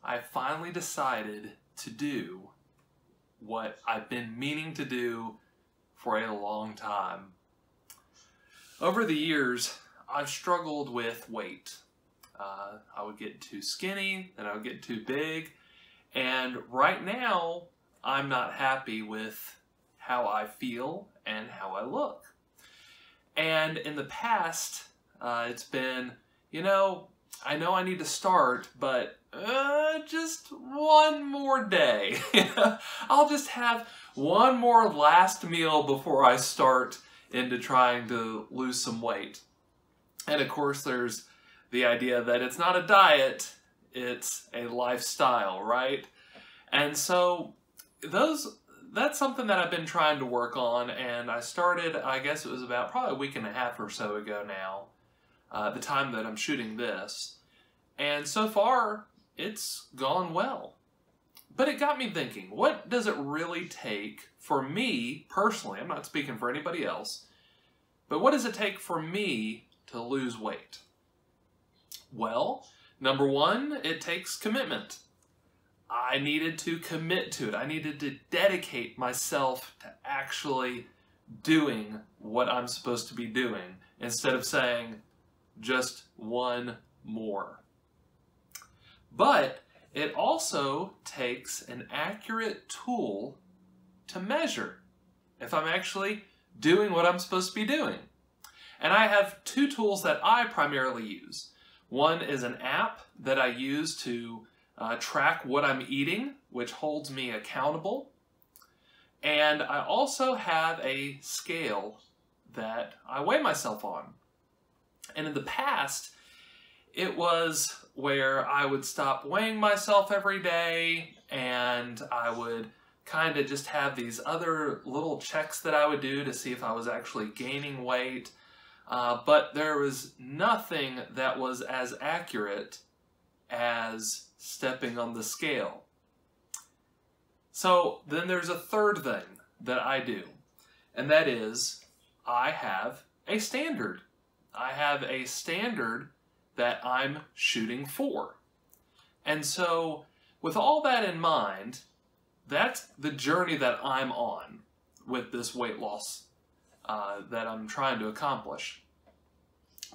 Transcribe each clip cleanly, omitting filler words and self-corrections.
I finally decided to do what I've been meaning to do for a long time. Over the years, I've struggled with weight. I would get too skinny, then I would get too big, and right now, I'm not happy with how I feel and how I look. And in the past, it's been, I know I need to start, but just one more day. I'll just have one more last meal before I start into trying to lose some weight. And of course, there's the idea that it's not a diet, it's a lifestyle, right? And so that's something that I've been trying to work on, and I started, I guess it was about probably a week and a half or so ago now, the time that I'm shooting this. And so far, it's gone well. But it got me thinking, what does it really take for me, personally, I'm not speaking for anybody else, but what does it take for me to lose weight? Well, number one, it takes commitment. I needed to commit to it. I needed to dedicate myself to actually doing what I'm supposed to be doing instead of saying just one more. But it also takes an accurate tool to measure if I'm actually doing what I'm supposed to be doing. And I have two tools that I primarily use. One is an app that I use to track what I'm eating, which holds me accountable. And I also have a scale that I weigh myself on. And in the past, it was where I would stop weighing myself every day, and I would kind of just have these other little checks that I would do to see if I was actually gaining weight. But there was nothing that was as accurate as stepping on the scale. So then there's a third thing that I do, and that is I have a standard. I have a standard that I'm shooting for. And so with all that in mind, that's the journey that I'm on with this weight loss that I'm trying to accomplish.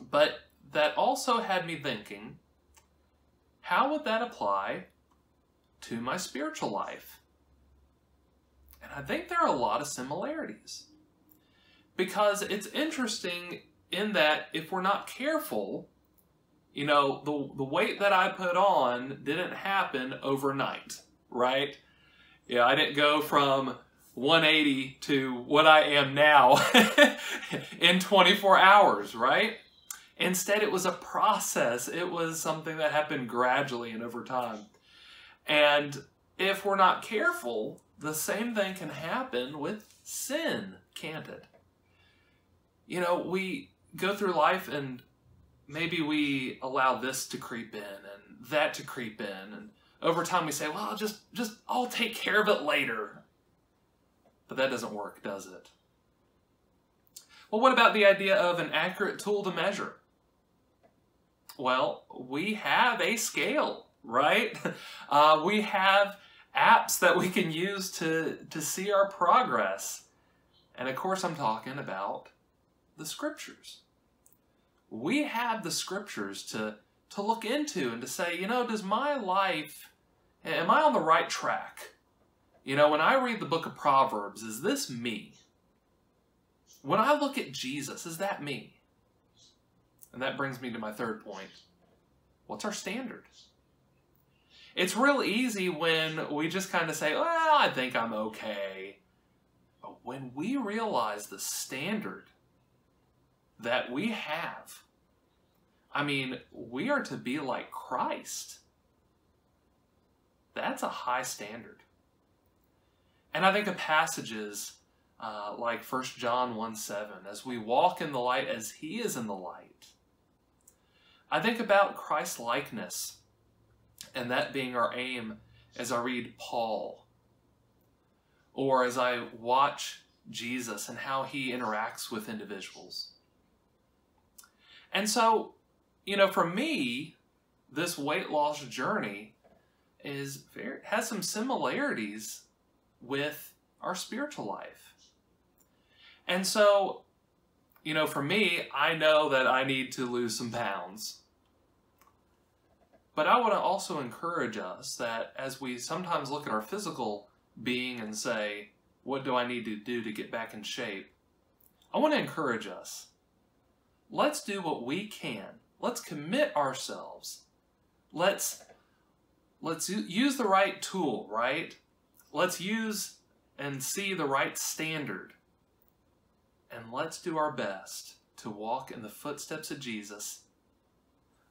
But that also had me thinking, how would that apply to my spiritual life? And I think there are a lot of similarities. Because it's interesting in that if we're not careful, the weight that I put on didn't happen overnight, right? I didn't go from 180 to what I am now in 24 hours, right? Instead, it was a process. It was something that happened gradually and over time. And if we're not careful, the same thing can happen with sin, can't it? We go through life and maybe we allow this to creep in and that to creep in. And over time we say, well, I'll take care of it later. But that doesn't work, does it? Well, what about the idea of an accurate tool to measure? Well, we have a scale, right? We have apps that we can use to see our progress. And of course, I'm talking about the scriptures. We have the scriptures to look into and to say, does my life, am I on the right track? When I read the book of Proverbs, is this me? When I look at Jesus, is that me? And that brings me to my third point. What's our standard? It's real easy when we just kind of say, well, I think I'm okay. But when we realize the standard that we have, we are to be like Christ. That's a high standard. And I think of passages like 1 John 1:7, as we walk in the light as he is in the light. I think about Christ's likeness, and that being our aim as I read Paul, or as I watch Jesus and how he interacts with individuals. And so, for me, this weight loss journey has some similarities with our spiritual life. And so, you know, for me, I know that I need to lose some pounds. But I want to also encourage us that as we sometimes look at our physical being and say, what do I need to do to get back in shape? I want to encourage us. Let's do what we can. Let's commit ourselves. Let's use the right tool, right? Let's use and see the right standard. And let's do our best to walk in the footsteps of Jesus,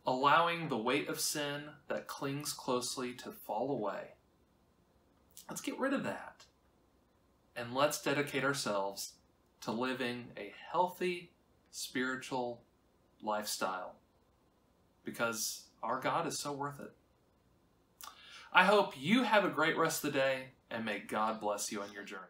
allowing the weight of sin that clings closely to fall away. Let's get rid of that. And let's dedicate ourselves to living a healthy spiritual lifestyle, because our God is so worth it. I hope you have a great rest of the day, and may God bless you on your journey.